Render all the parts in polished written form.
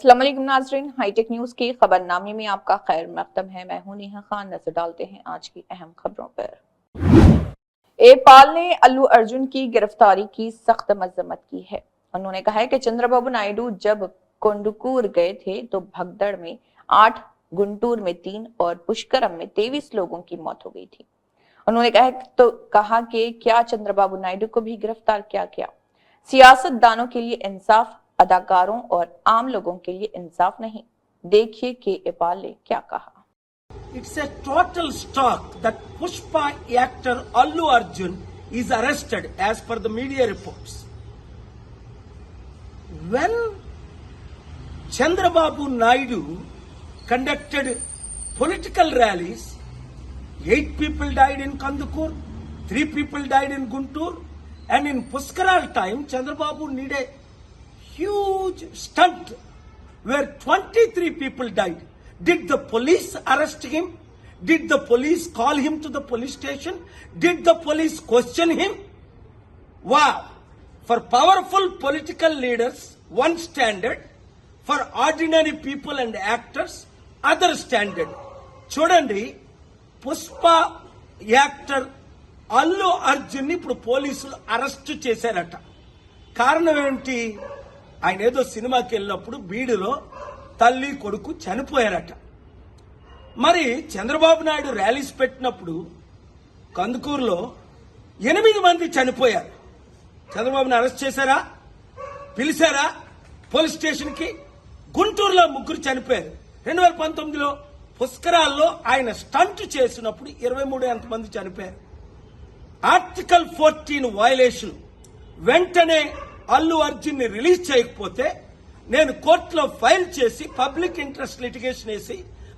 अस्सलाम वालेकुम नाज़रीन, हाईटेक न्यूज के खबरनामे में आपका खैर मकदम है। मैं हूं नेहा खान। नजर डालते हैं आज की अहम खबरों पर। एपाल ने अल्लू अर्जुन की गिरफ्तारी की सख्त मजम्मत की है। उन्होंने कहा है कि चंद्रबाबू नायडू जब कोंडुकूर गए थे तो भगदड़ में 8, गुंटूर में 3 और पुष्करम में 23 लोगों की मौत हो गई थी। उन्होंने कहा कि क्या चंद्रबाबू नायडू को भी गिरफ्तार किया गया? सियासतदानों के लिए इंसाफ, अदाकारों और आम लोगों के लिए इंसाफ नहीं। देखिए कि एपाल ने क्या कहा। It's a total shock that Pushpa actor Allu Arjun is arrested as per the media reports. When Chandrababu Naidu conducted political rallies, 8 people died in Kandukur, 3 people died in Guntur, and in Puskaral time, Chandrababu did a huge stunt where 23 people died. Did the police arrest him? Did the police call him to the police station? Did the police question him? Wow! For powerful political leaders, one standard. For ordinary people and actors, other standard. చూడండి, Pushpa actor Allu Arjun ఇప్పుడు పోలీసులు arrest చేశారట. కారణం ఏంటి? ఆయన ఏదో సినిమాకి వెళ్ళినప్పుడు బీడులో తల్లి కొడుకు చనిపోయారట. మరి చంద్రబాబు నాయుడు ర్యాలీస్ పెట్టినప్పుడు కందుకూరులో 8 మంది చనిపోయారు. చంద్రబాబుని అరెస్ట్ చేశారా? పిలిచారా పోలీస్ స్టేషన్ కి? గుంటూరులో 3 చనిపోయారు. 2019లో పుష్కరాల్లో ఆయన స్టంట్ చేసినప్పుడు 23 మంది చనిపోయారు. Article 14 violation. వెంటనే అల్లు అర్జున్ ని రిలీజ్ చేయకపోతే నేను కోర్టులో ఫైల్ చేసి పబ్లిక్ ఇంట్రెస్ట్ లిటిగేషన్ వేసి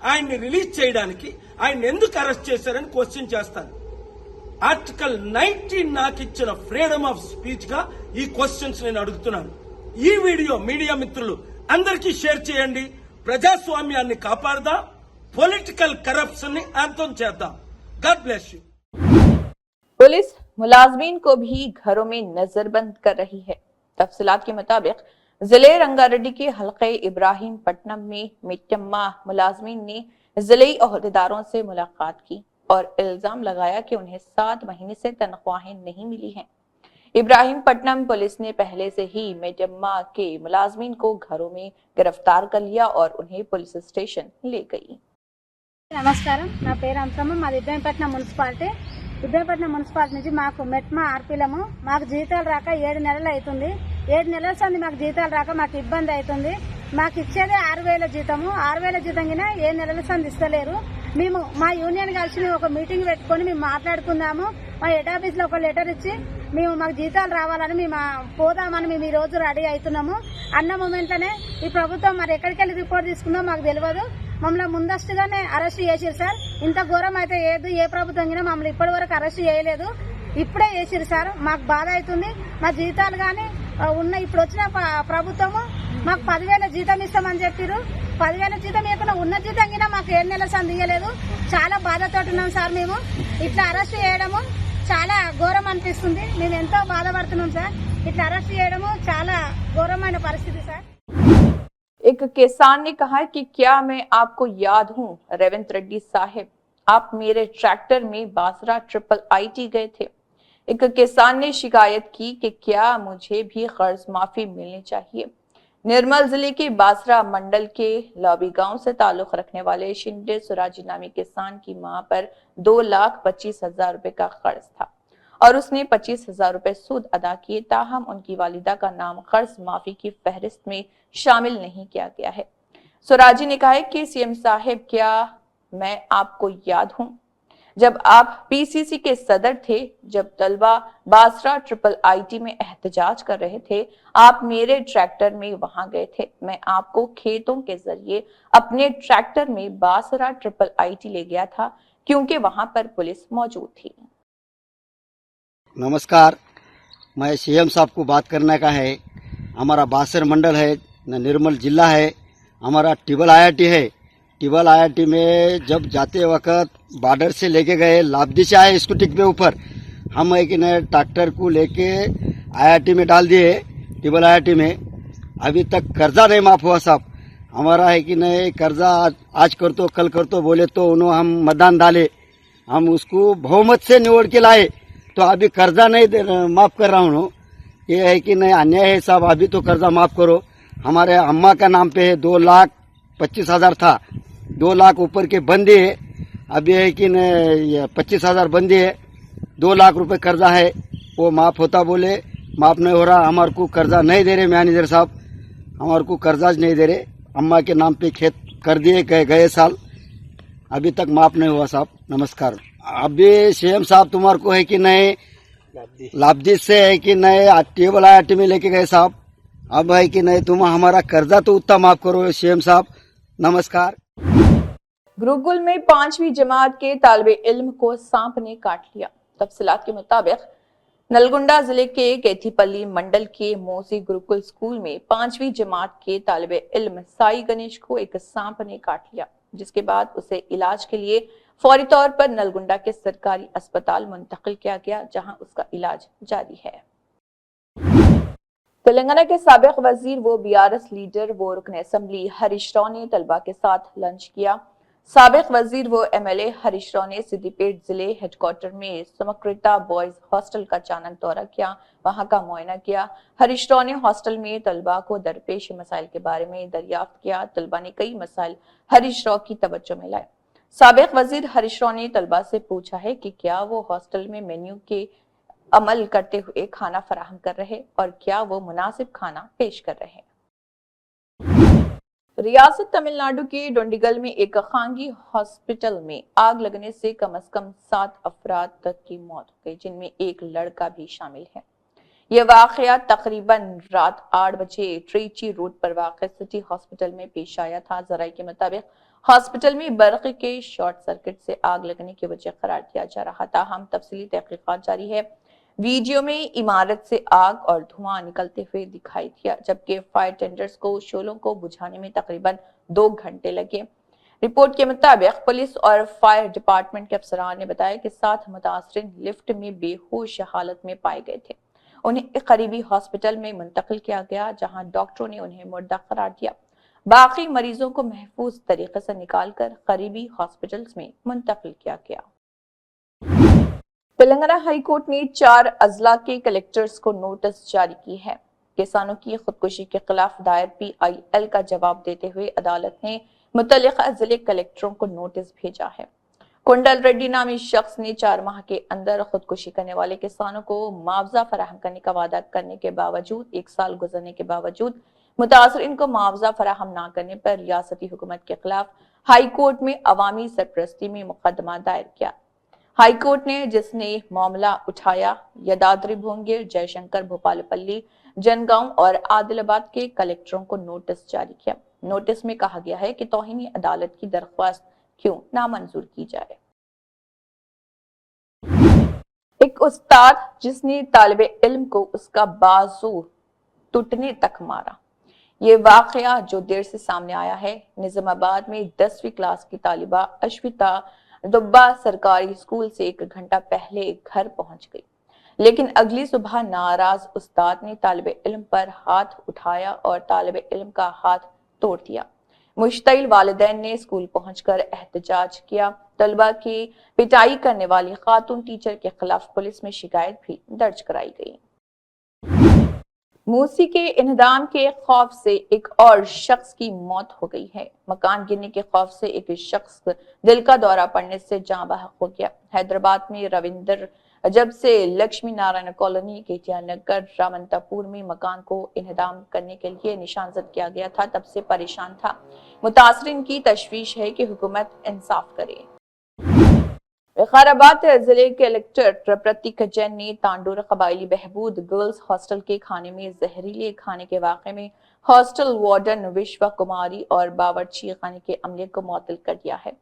ఆయన్ని రిలీజ్ చేయడానికి ఆయన ఎందుకు అరెస్ట్ చేశారని క్వశ్చన్ చేస్తాను. ఆర్టికల్ 19 నాకు ఇచ్చిన ఫ్రీడమ్ ఆఫ్ స్పీచ్ గా ఈ క్వశ్చన్స్ నేను అడుగుతున్నాను. ఈ వీడియో మీడియా మిత్రులు అందరికీ షేర్ చేయండి. ప్రజాస్వామ్యాన్ని కాపాడదాం, పొలిటికల్ करप्शन ని अंతం చేద్దాం. God bless you. पुलिस मुलाजमीन को भी घरों में नजरबंद कर रही है। तफसीलात के मुताबिक जिले रंगारेड्डी के हल्के इब्राहिम पट्टनम में मिट्टम्मा मुलाजमीन ने जिले ओहदेदारों से मुलाकात की और इल्जाम लगाया कि उन्हें 7 महीने से तनख्वाहें नहीं मिली हैं। इब्राहिम पट्टनम पुलिस ने पहले से ही मिट्टम्मा के मुलाजमीन को घरों में गिरफ्तार कर लिया और उन्हें पुलिस स्टेशन ले गई। నమస్కారం, నా పేరు అంశమ్మ. మాది ఇబ్రాహీంపట్నం మున్సిపాలిటీ. ఇబ్రాహీంపట్నం మున్సిపాలిటీ నుంచి మాకు మెట్మా ఆర్పీలము మాకు జీతాలు రాక 7 నెలలు అవుతుంది. 7 నెలల సంది మాకు జీతాలు రాక మాకు ఇబ్బంది అవుతుంది. మాకు ఇచ్చేదే 6,000 జీతము. 6,000 జీతం కింద 7 నెలల సంది ఇస్తలేరు. మేము మా యూనియన్ కలిసి మేము ఒక మీటింగ్ పెట్టుకుని మేము మాట్లాడుకుందాము. మా హెడ్ ఆఫీస్ లో ఒక లెటర్ ఇచ్చి మేము మాకు జీతాలు రావాలని మేము పోదామని మేము ఈ రోజు రెడీ అవుతున్నాము. అన్న మూమెంట్లోనే ఈ ప్రభుత్వం మరి ఎక్కడికి వెళ్ళి రిపోర్ట్ తీసుకుందో మాకు తెలియదు. మమ్మల్ని ముందస్తుగానే అరెస్ట్ చేసిరు సార్. ఇంత ఘోరం అయితే ఏది ఏ ప్రభుత్వం కింద మమ్మల్ని ఇప్పటి వరకు అరెస్ట్ చేయలేదు. ఇప్పుడే చేసిరు సార్. మాకు బాధ అవుతుంది. మా జీతాలు కానీ ఇప్పుడు వచ్చిన ప్రభుత్వము మాకు 10,000 జీతం ఇస్తామని చెప్పారు. 10,000 జీతం ఇవ్వకుండా ఉన్న జీతం కింద మాకు 7 నెలల సంది ఇవ్వలేదు. చాలా బాధతో ఉన్నాం సార్. మేము ఇట్లా అరెస్ట్ చేయడము చాలా ఘోరం అనిపిస్తుంది. మేము ఎంతో బాధపడుతున్నాం సార్. ఇట్లా అరెస్ట్ చేయడము చాలా ఘోరమైన పరిస్థితి సార్. एक किसान ने कहा कि क्या मैं आपको याद हूं रेवंत रेड्डी साहब, आप मेरे ट्रैक्टर में बासरा IIIT गए थे। एक किसान ने शिकायत की कि क्या मुझे भी कर्ज माफी मिलनी चाहिए। निर्मल जिले के बासरा मंडल के लॉबी गांव से ताल्लुक रखने वाले शिंदे सुराजी नामी किसान की मां पर 2,25,000 रुपए का कर्ज था और उसने 25,000 रुपए सूद अदा किए। ताहम उनकी वालिदा का नाम कर्ज माफी की फहरिस्त में शामिल नहीं किया गया है। सुराजी ने कहा कि सीएम साहब, क्या मैं आपको याद हूं जब आप PCC के सदर थे, जब तलबा बासरा IIIT में एहतजाज कर रहे थे, आप मेरे ट्रैक्टर में वहां गए थे। मैं आपको खेतों के जरिए अपने ट्रैक्टर में बासरा IIIT ले गया था क्योंकि वहां पर पुलिस मौजूद थी। नमस्कार, मैं सीएम साहब को बात करने का है। हमारा बासर मंडल है, निर्मल जिला है, हमारा टिबल IIT है। टिबल IIT में जब जाते वक्त बॉर्डर से लेके गए, लाबदी से आए स्कूटी के ऊपर, हम एक ट्रैक्टर को लेके IIT में डाल दिए, टिबल IIT में। अभी तक कर्जा नहीं माफ हुआ साहब। हमारा है कि नहीं कर्जा आज कर तो कल कर तो बोले तो उन्होंने हम मतदान डाले, हम उसको बहुमत से निवड़ के लाए, तो अभी कर्जा नहीं माफ कर रहा हूँ। ये है कि नहीं अन्याय है साहब, अभी तो कर्जा माफ करो। हमारे अम्मा का नाम पे है 2,25,000 था, 2 लाख ऊपर के बंदे है, अभी है कि नहीं 25,000 बंदे है, 2 लाख रुपए कर्जा है, वो माफ होता बोले माफ नहीं हो रहा। हमारे को कर्जा नहीं दे रहे मैनेजर साहब, हमारे को कर्जा नहीं दे रहे। अम्मा के नाम पे खेत कर दिए गए साल, अभी तक माफ नहीं हुआ साहब। नमस्कार। अभी सीएम साहब तुम्हारे को है कि नहीं लाभदी से है कि नहीं टेबल IIT में लेके गए साहब, अब है कि नहीं तुम हमारा कर्जा तो उतना माफ करो सीएम साहब। नमस्कार। गुरुकुल में 5वीं जमात के तालिबे इल्म को सांप ने काट लिया। तफसीलात के मुताबिक नलगुंडा जिले के केथीपल्ली मंडल के मोसी गुरुकुल स्कूल में 5वीं जमात के तालिबे इल्म साई गणेश को एक सांप ने काट लिया, जिसके बाद उसे इलाज के लिए फौरी तौर पर नलगुंडा के सरकारी अस्पताल मुंतकिल किया गया, जहां उसका इलाज जारी है। तेलंगाना के साबिक वजीर व BRS लीडर व रुकन असेंबली हरीश राव ने तलबा के साथ लंच किया। साबिक वजीर व MLA हरीश राव ने सिद्दीपेट जिले हेडक्वार्टर में समकृता बॉयज हॉस्टल का अचानक दौरा किया, वहां का मुआयना किया। हरीश राव ने हॉस्टल में तलबा को दरपेश मसाइल के बारे में दरियाफ्त किया। तलबा ने कई मसाइल हरीश राव की तवज्जो में लाए। साबिक वजीर हरीश राव ने तलबा से पूछा है कि क्या वो हॉस्टल में मेन्यू के अमल करते हुए खाना फराहम कर रहे और क्या वो मुनासिब खाना पेश कर रहे हैं। रियासत तमिलनाडु के डोंडिगल में एक खानगी हॉस्पिटल में आग लगने से कम से कम 7 अफराद तक की मौत हो गई, जिनमें एक लड़का भी शामिल है। यह वाकया तकरीबन रात 8 बजे ट्रीची रोड पर वाक़ सिटी हॉस्पिटल में पेश आया था। जराये के मुताबिक हॉस्पिटल में बर्क़ के शॉर्ट सर्किट से आग लगने की वजह करार दिया जा रहा था। हम तफसीली तहकीकात जारी है। वीडियो में इमारत से आग और धुआं निकलते हुए दिखाई दिया, जबकि फायर टेंडर्स को शोलों को बुझाने में तकरीबन 2 घंटे लगे। रिपोर्ट के मुताबिक पुलिस और फायर डिपार्टमेंट के अफसरान ने बताया कि 7 मुतासरीन लिफ्ट में बेहोश हालत में पाए गए थे। उन्हें एक करीबी हॉस्पिटल में मुंतकिल किया गया, जहां डॉक्टरों ने उन्हें मुर्दा करार दिया। बाकी मरीजों को महफूज तरीके से निकालकर करीबी हॉस्पिटल्स में मुंतकिल किया गया। तेलंगाना हाई कोर्ट ने 4 अजला के कलेक्टर्स को नोटिस जारी की है। किसानों की खुदकुशी के खिलाफ दायर PIL का जवाब देते हुए अदालत ने मुतल्लिका जिले कलेक्टरों को नोटिस भेजा है। कुंडल रेड्डी नामी शख्स ने 4 माह के अंदर खुदकुशी करने वाले किसानों को मुआवजा फराहम करने का वादा करने के बावजूद 1 साल गुजरने के बावजूद मुतासरीन को मुआवजा फराहम न करने पर रियासती हुकूमत के खिलाफ हाई कोर्ट में अवामी सरपरस्ती में मुकदमा दायर किया। हाई कोर्ट ने जिसने मामला उठाया यदाद्री भुवनगिर, जयशंकर, भोपालपल्ली, जनगांव और आदिलाबाद के कलेक्टरों को नोटिस जारी किया। नोटिस में कहा गया है कि तौहीनी अदालत की दरख्वास्त क्यों नामंजूर की जाए। एक उस्ताद जिसने तालिबे इल्म को उसका बाजू टूटने तक मारा। ये वाकया जो देर से सामने आया है, निजामाबाद में 10वीं क्लास की तालिबा अश्विता दुब्बा सरकारी स्कूल से 1 घंटा पहले घर पहुंच गई, लेकिन अगली सुबह नाराज उस्ताद ने तालिबे इल्म पर हाथ उठाया और तालिबे इल्म का हाथ तोड़ दिया। मुश्तइल वालिदैन ने स्कूल पहुंचकर एहतजाज किया। तलबा की पिटाई करने वाली खातून टीचर के खिलाफ पुलिस में शिकायत भी दर्ज कराई गई। मूसी के इन्हदाम के खौफ से एक और शख्स की मौत हो गई है। मकान गिरने के खौफ से एक शख्स दिल का दौरा पड़ने से जाँ बहक हो गया। हैदराबाद में रविंदर जब से लक्ष्मी नारायण कॉलोनी, केटिया नगर, रामंतापुर में मकान को इन्हदाम करने के लिए निशानजद किया गया था, तब से परेशान था। मुतासरीन की तशवीश है कि हुकूमत इंसाफ करे। विकाराबाद जिले के कलेक्टर प्रतीक जैन ने तांडोर कबायली बहबूद गर्ल्स हॉस्टल के खाने में जहरीले खाने के वाक़े में हॉस्टल वार्डन विश्वा कुमारी और बावर्ची खाने के अमले को मुअत्तल कर दिया है।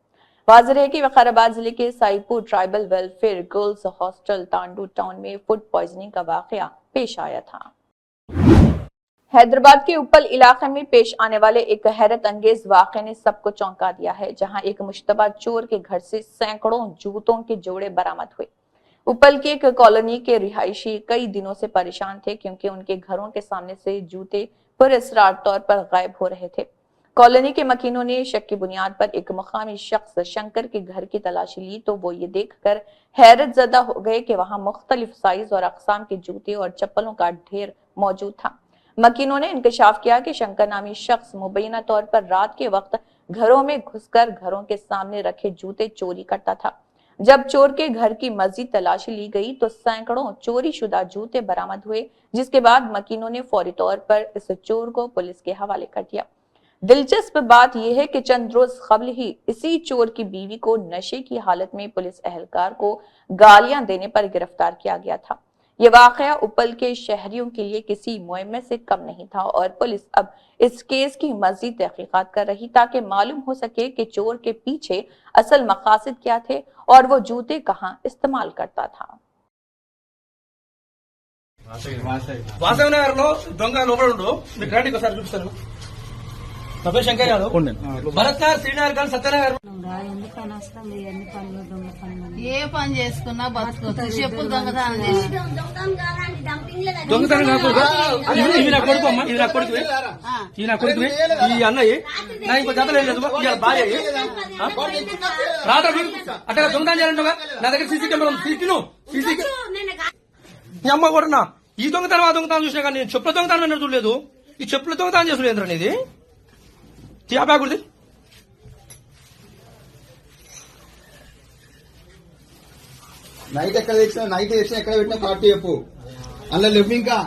वाज़ेह है कि विकाराबाद जिले के Saipur tribal welfare girls hostel Tandur town में फूड पॉइजनिंग का वाक़या पेश आया था। हैदराबाद के उपल इलाके में पेश आने वाले एक हैरत अंगेज वाक़े ने सबको चौंका दिया है, जहां एक मुश्तबा चोर के घर से सैकड़ों जूतों के जोड़े बरामद हुए। उपल की एक कॉलोनी के रिहायशी कई दिनों से परेशान थे, क्योंकि उनके घरों के सामने से जूते पुरअसरार तौर पर गायब हो रहे थे। कॉलोनी के मकीनों ने शक की बुनियाद पर एक मुकामी शख्स शंकर के घर की तलाशी ली तो वो ये देखकर हैरत ज़दा हो गए कि वहां मुख्तलिफ साइज और अकसाम के जूते और चप्पलों का ढेर मौजूद था। मकीनों ने इंकशाफ किया कि शंकर नामी शख्स मुबैना तौर पर रात के वक्त घरों में घुसकर घरों के सामने रखे जूते चोरी करता था। जब चोर के घर की मजीद तलाशी ली गई तो सैकड़ों चोरी शुदा जूते बरामद हुए, जिसके बाद मकीनों ने फौरी तौर पर इस चोर को पुलिस के हवाले कर दिया। दिलचस्प बात यह है कि चंद रोज कबल ही इसी चोर की बीवी को नशे की हालत में पुलिस एहलकार को गालियां देने पर गिरफ्तार किया गया था। ये वाकया उपल के शहरियों के लिए किसी मुहिम से कम नहीं था और पुलिस अब इस केस की मजीद तहकीकात कर रही ताकि मालूम हो सके कि चोर के पीछे असल मकासद क्या थे और वो जूते कहां इस्तेमाल करता था। వాసవనగర్లో దొంగ లోపల ఉండు మీకు రండి ఒకసారి చూపిస్తాను. నా పేరు శంకర్ యాదవ్. భరత్ నగర్, శ్రీనగర్ కానీ సత్యనగర్ ఎందుకని వస్తాం ఎన్ని పనులు దొంగ పనులు ఏ పని చేసుకున్నా బతుకుతుంది. చెప్పులు దొంగతనం చేసి దొంగతనం కాకుండా ఇవి నా కొడుకు అమ్మ, ఇది నా కొడుకు, ఈ నా కొడుకు, ఈ అన్నయ్య నా ఇంకో జతలు ఏం లేదు ఇవాళ బాగా రాత్రి అట్లా దొంగతనం చేయాలంటుగా నా దగ్గర సీసీ కెమెరా ఉంది. సీసీ మీ అమ్మ కూడా ఈ దొంగతనం ఆ దొంగతనం చూసినా కానీ నేను చెప్పుల దొంగతనం నేను చూడలేదు. ఈ చెప్పుల దొంగతనం చేసులేదు ఇది ఆ బ్యాగుడిది. నైట్ ఎక్కడ తెచ్చినా నైట్ తెచ్చినా ఎక్కడ పెట్టినా పార్టీ చెప్పు అందులో లేవు ఇంకా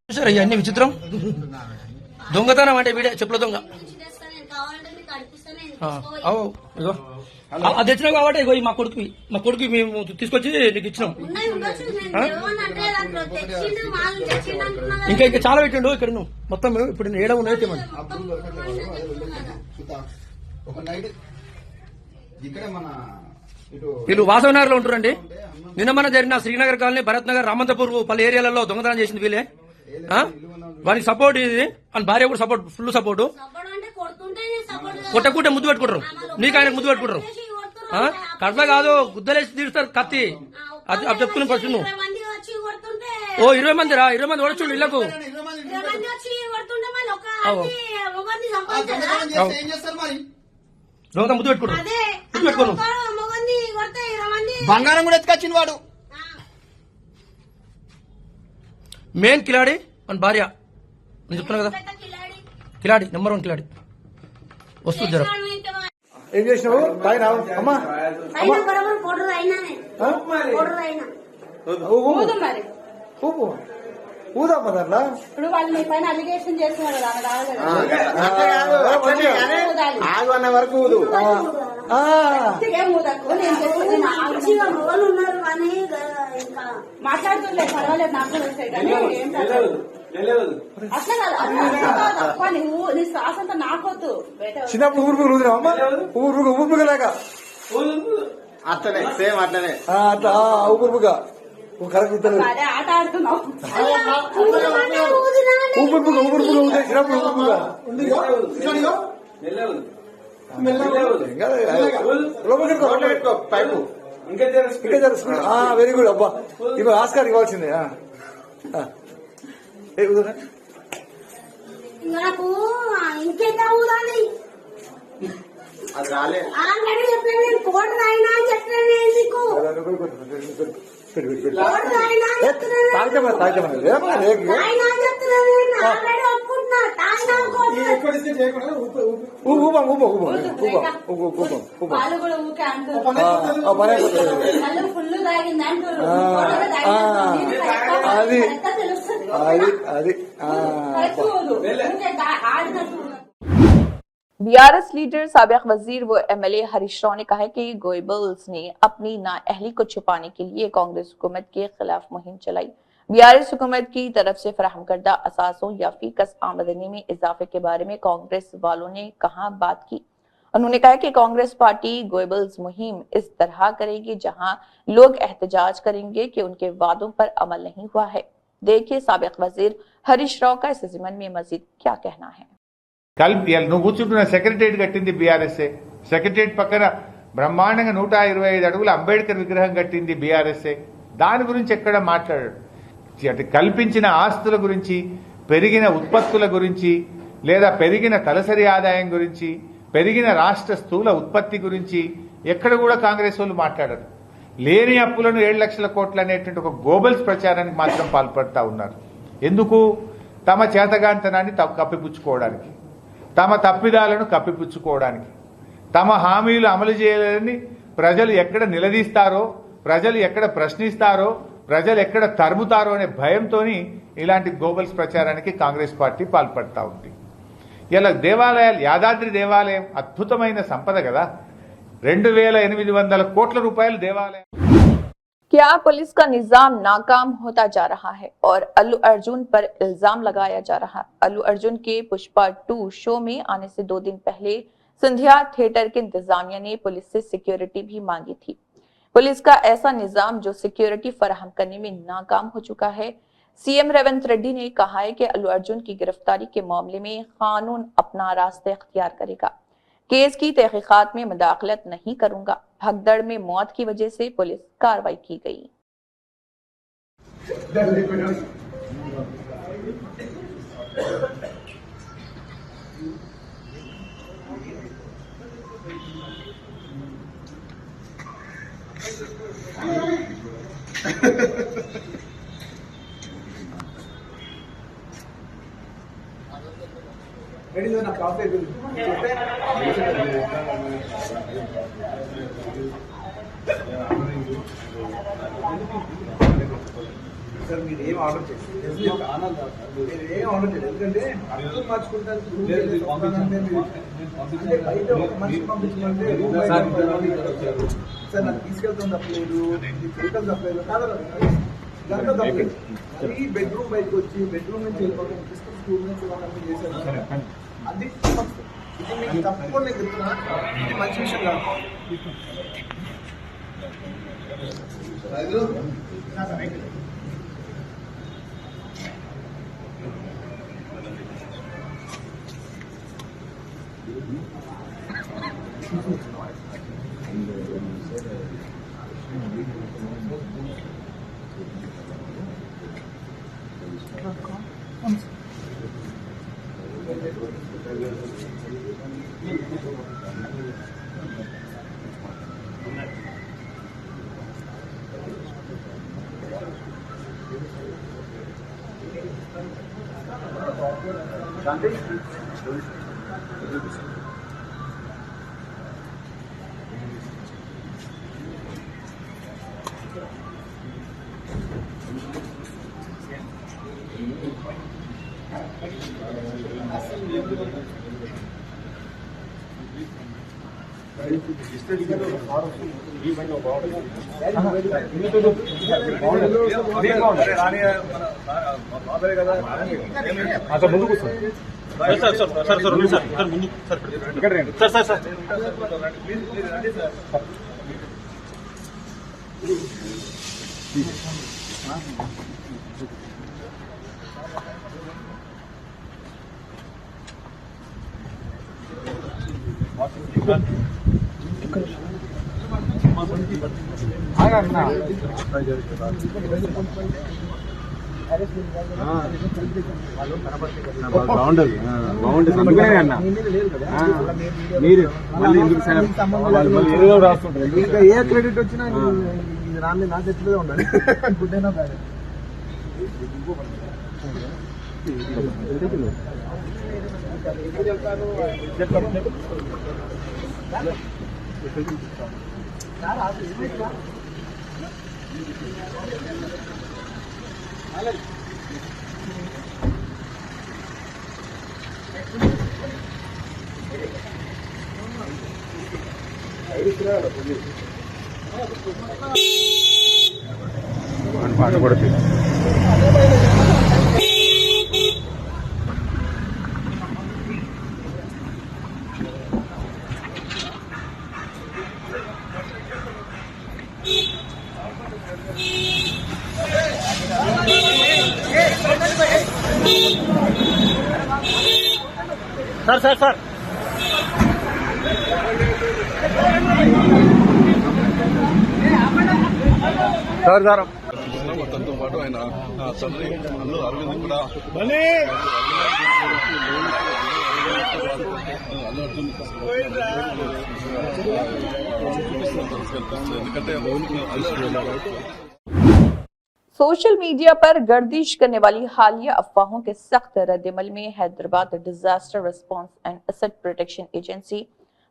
చూసారా ఇవన్నీ విచిత్రం. దొంగతనం అంటే వీడే చెప్పుల దొంగ. ఇగో అది తెచ్చినావు కాబట్టి ఇగో మా కొడుకు మేము తీసుకొచ్చి నీకు ఇచ్చినాం. ఇంకా ఇంకా చాలా పెట్టిండు ఇక్కడ నువ్వు మొత్తం ఇప్పుడు ఏడ ఉన్నాయి తెమ్మని. ఒక నైట్ ఇక్కడ మన వీళ్ళు వాసవనగర్ లో ఉంటురండి. నిన్న మన జరిగిన శ్రీనగర్ కాలనీ, భరత్ నగర్, రామంతపూర్ పలు ఏరియాలలో దొంగతనం చేసింది వీళ్ళే. వానికి సపోర్ట్ ఇది అని భార్య కూడా సపోర్ట్, ఫుల్ సపోర్ట్. కొట్టకుంటే ముద్దు పెట్టుకుంటారు, నీకు ఆయనకు ముద్దు పెట్టుకుంటారు. కడప కాదు గుద్దలేసి తీరుస్తారు కత్తి. అది చెప్తున్నాను ఫస్ట్ నువ్వు. ఓ 20 మంది రా, 20 మంది ఓడచుండు ఇళ్లకు. దొంగ ముద్దు పెట్టుకుంటారు, ముద్దు పెట్టుకోను. బంగారం కూడా ఎత్తుకొచ్చింది వాడు. మెయిన్ కిలాడి మన భార్య నేను చెప్తున్నా కదా, కిలాడి నెంబర్ 1 కిలాడి. వస్తుంది జర ఏం చేసినావు తాగినా అమ్మా ఊదమ్మా దాంట్లో ఇప్పుడు వాళ్ళు మీ పైన అలిగేషన్ చేస్తున్నారు కదా ఆగు అన్న వరకు ఊదు. మాట్లాడుతుండే పర్వాలేదు, నాకు వస్తాయి కానీ అట్లా కాదు. నీ శ్వాస అంతా నాకొద్దు. చిన్నప్పుడు ఊరుపులు ఊదినావమ్మా? ఊరుపుగలేక అట్లనే సేమ్ అట్లనే అట్లా ఊపుగా కరెక్ట్ అదే ఆట ఆడుతున్నావు. ఊపుగా ఊదే చిన్నప్పుడు ఊపుగా పైపు ఇంకా వెరీ గుడ్ అబ్బా. ఇవి ఆస్కార్ ఇవ్వాల్సిందే. నాకు ఇంకెంత ఊదాలి? అది రాలే. ఆల్రెడీ చెప్పాను నేను, కోడ్ రాయినా అని చెప్పాను నేను నీకు. కోడ్ రాయినా అని చెప్తున్నాను. రాయినా అని చెప్తున్నాను నేను. ఆల్రెడీ ఒప్పుకుంటున్నా. తాగినా వాళ్ళు కూడా ఊకే అంటారు, వాళ్ళు ఫుల్ తాగింది అంటారు. అది తెలుస్తుంది అది ఆడినట్టు. बीआरएस लीडर साबिक वजीर व एमएलए हरीश राव ने कहा है कि गोयबल्स ने अपनी नाअहली को छुपाने के लिए कांग्रेस हुकूमत के खिलाफ मुहिम चलाई। बीआरएस हुकूमत की तरफ से फराहम करदा असासों या फीकस आमदनी में इजाफे के बारे में कांग्रेस वालों ने कहां बात की। उन्होंने कहा कि कांग्रेस पार्टी गोयबल्स मुहिम इस तरह करेगी जहां लोग एहतजाज करेंगे कि उनके वादों पर अमल नहीं हुआ है। देखिए साबिक वजीर हरीश राव का इस ज़िमन में मजीद क्या कहना है। నువ్వు కూర్చుంటున్న సెక్రటరియట్ కట్టింది బీఆర్ఎస్ఏ. సెక్రటరియట్ పక్కన బ్రహ్మాండంగా 125 అడుగుల అంబేద్కర్ విగ్రహం కట్టింది బీఆర్ఎస్ఏ. దాని గురించి ఎక్కడ మాట్లాడాడు? కల్పించిన ఆస్తుల గురించి, పెరిగిన ఉత్పత్తుల గురించి, లేదా పెరిగిన తలసరి ఆదాయం గురించి, పెరిగిన రాష్ట్ర స్థూల ఉత్పత్తి గురించి ఎక్కడ కూడా కాంగ్రెస్ వాళ్ళు మాట్లాడరు. లేని అప్పులను 7 లక్షల కోట్లు అనేటువంటి ఒక గోబల్స్ ప్రచారానికి మాత్రం పాల్పడతా ఉన్నారు. ఎందుకు? తమ చేతగాంతనాన్ని కప్పిపుచ్చుకోవడానికి, తమ తప్పిదాలను కప్పిపుచ్చుకోవడానికి, తమ హామీలు అమలు చేయాలని ప్రజలు ఎక్కడ నిలదీస్తారో, ప్రజలు ఎక్కడ ప్రశ్నిస్తారో, ప్రజలు ఎక్కడ తరుముతారో అనే భయంతో ఇలాంటి గోబల్స్ ప్రచారానికి కాంగ్రెస్ పార్టీ పాల్పడతా ఉంది. ఇలా దేవాలయాలు, యాదాద్రి దేవాలయం అద్భుతమైన సంపద కదా, 2800 కోట్ల రూపాయలు దేవాలయం. क्या पुलिस का निजाम नाकाम होता जा रहा है और अल्लू अर्जुन पर इल्जाम लगाया जा रहा है? अल्लू अर्जुन के पुष्पा 2 शो में आने से 2 दिन पहले सिंधिया थिएटर के इंतजामिया ने पुलिस से सिक्योरिटी भी मांगी थी. पुलिस का ऐसा निजाम जो सिक्योरिटी फराहम करने में नाकाम हो चुका है. सीएम रेवंत रेड्डी ने कहा है कि अल्लू अर्जुन की गिरफ्तारी के मामले में कानून अपना रास्ता इख्तियार करेगा. केस की तहकीकात में मुदाखलत नहीं करूंगा. भगदड़ में मौत की वजह से पुलिस कार्रवाई की गई. సార్ మీరు ఏం ఆర్డర్ చేస్తారు? మీరు ఏం ఆర్డర్ చేయలేదు, ఎందుకంటే అర్థం మార్చుకుంటానికి అంటే బయట ఒక మనిషి పంపించమంటే సార్ నాకు తీసుకెళ్తాం తప్పలేదు, వెహికల్ తప్పలేదు కాదు, ఇదంతా తప్పలేదు. ఈ బెడ్రూమ్ బయటకు వచ్చి బెడ్రూమ్ నుంచి వెళ్ళిపోతాం, స్కూల్ నుంచి వాళ్ళని చేశారు. అది ఇది మీకు తప్పకుండా నేను చెప్తున్నా, ఇది మంచి విషయం కాదు. బాగుండదు అన్న మీరు మళ్ళీ ఎందుకు ఏదో రాస్తుంటారు, ఇంకా ఏ క్రెడిట్ వచ్చినా రాని నా చేతిలో ఉండాలి. గుడ్ అయినా బ్యాడ్ పాట కూడా మొత్తంతో పాటు ఆయన తండ్రి అల్లు అరవింద్ కూడా అల్లు అర్జున్ ఎందుకంటే అల్లు అర్జున్ सोशल मीडिया पर गर्दिश करने वाली हालिया अफवाहों के सख्त रद्दमल में Hyderabad disaster response and asset protection agency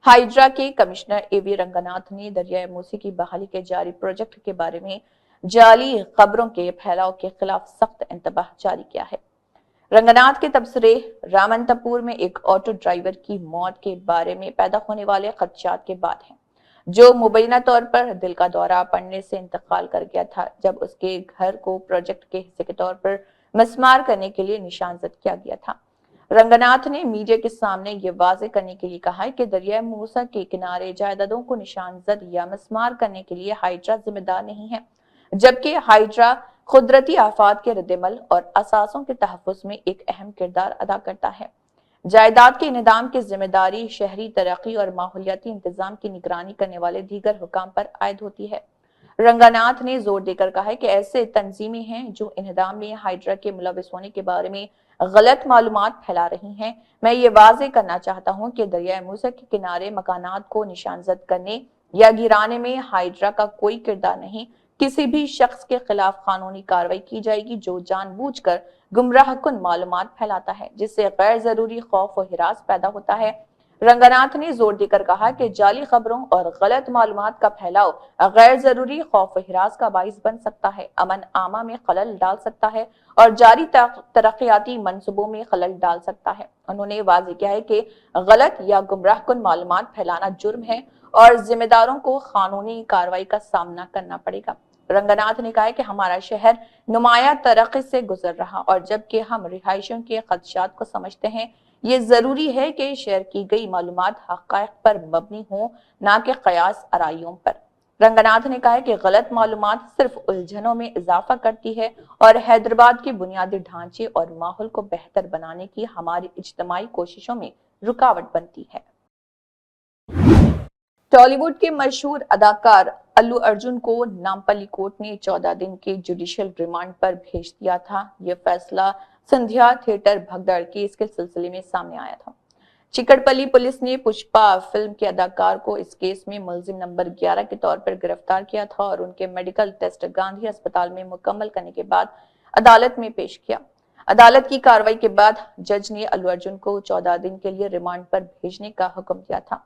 hydra के कमिश्नर एवी रंगनाथ ने दरियाए मूसी की बहाली के जारी प्रोजेक्ट के बारे में जाली खबरों के फैलाव के खिलाफ सख्त इंतबाह जारी किया है। रंगनाथ के तबसरे रामनतपुर में एक ऑटो ड्राइवर की मौत के बारे में पैदा होने वाले खदशात के बाद हैं, जो मुबैना तौर पर दिल का दौरा पड़ने से इंतकाल कर गया था, जब उसके घर को प्रोजेक्ट के हिस्से के तौर पर मस्मार करने के लिए निशानजद किया गया था। रंगनाथ ने मीडिया के सामने ये वाजे करने के लिए कहा है कि दरिया मूसा के किनारे जायदादों को निशानजद या मस्मार करने के लिए हाइड्रा जिम्मेदार नहीं है, जबकि हाइड्रा कुदरती आफात के रद्दमल और असासों के तहफ़्फ़ुज़ में एक अहम किरदार अदा करता है। जायदाद के निज़ाम की जिम्मेदारी शहरी तरक्की और माहौलियाती इंतजाम की निगरानी करने वाले दीगर हुकाम पर आयद होती है। रंगनाथ ने जोर देकर कहा है कि ऐसे तंजीमें हैं जो इन्हदाम में हाइड्रा के मुलविस होने के बारे में गलत मालूमात फैला रही हैं। मैं ये वाज़े करना चाहता हूँ कि दरिया मूसा के किनारे मकानात को निशानजद करने या गिराने में हाइड्रा का कोई किरदार नहीं। किसी भी शख्स के खिलाफ कानूनी कार्रवाई की जाएगी जो जानबूझकर गुमराहकुन मालूमात फैलाता है, जिससे गैर जरूरी खौफ और हिरास पैदा होता है। रंगनाथ ने जोर देकर कहा कि जाली खबरों और गलत मालूमात का फैलाव गैर जरूरी खौफ और हिरास का बाइस बन सकता है, अमन आमा में खलल डाल सकता है और जारी तरक्याती मंसूबों में खलल डाल सकता है। उन्होंने वाज़ेह किया है कि गलत या गुमराहकुन मालूमात फैलाना जुर्म है और जिम्मेदारों को कानूनी कार्रवाई का सामना करना पड़ेगा। रंगनाथ ने कहा है कि हमारा शहर नुमाया तरक्की से गुजर रहा और जबकि हम रिहायशियों के खदशात को समझते हैं, ये जरूरी है कि शेयर की गई मालूमात हक़ाइक़ पर मबनी हो, ना कि क़यास आराइयों पर। रंगनाथ ने कहा है कि गलत मालूमात सिर्फ उलझनों में इजाफा करती है और हैदराबाद के बुनियादी ढांचे और माहौल को बेहतर बनाने की हमारी इज्तिमाई कोशिशों में रुकावट बनती है। टॉलीवुड के मशहूर अदाकार अल्लू अर्जुन को नामपल्ली कोर्ट ने 14 दिन के जुडिशियल रिमांड पर भेज दिया था। यह फैसला संध्या थिएटर भगदड़ केस के सिलसिले में सामने आया था। चिकड़पल्ली पुलिस ने पुष्पा फिल्म के अदाकार को इस केस में मुलजिम नंबर 11 के तौर पर गिरफ्तार किया था और उनके मेडिकल टेस्ट गांधी अस्पताल में मुकम्मल करने के बाद अदालत में पेश किया। अदालत की कार्रवाई के बाद जज ने अल्लू अर्जुन को 14 दिन के लिए रिमांड पर भेजने का हुक्म दिया था।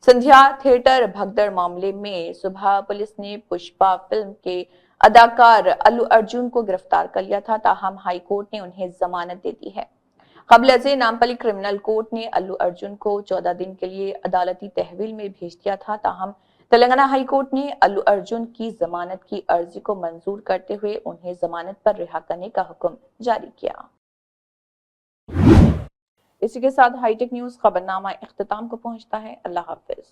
संध्या थिएटर भगदड़ मामले में सुबह पुलिस ने पुष्पा फिल्म के अदाकार अल्लू अर्जुन को गिरफ्तार कर लिया था, ताहम हाई कोर्ट ने उन्हें जमानत दे दी है। क़ब्ल नामपल्ली क्रिमिनल कोर्ट ने अल्लू अर्जुन को 14 दिन के लिए अदालती तहवील में भेज दिया था, ताहम तेलंगाना हाई कोर्ट ने अल्लू अर्जुन की जमानत की अर्जी को मंजूर करते हुए उन्हें जमानत पर रिहा करने का हुक्म जारी किया। इसी के साथ हाईटेक न्यूज खबरनामा इख्तिताम को पहुंचता है। अल्लाह हाफिज।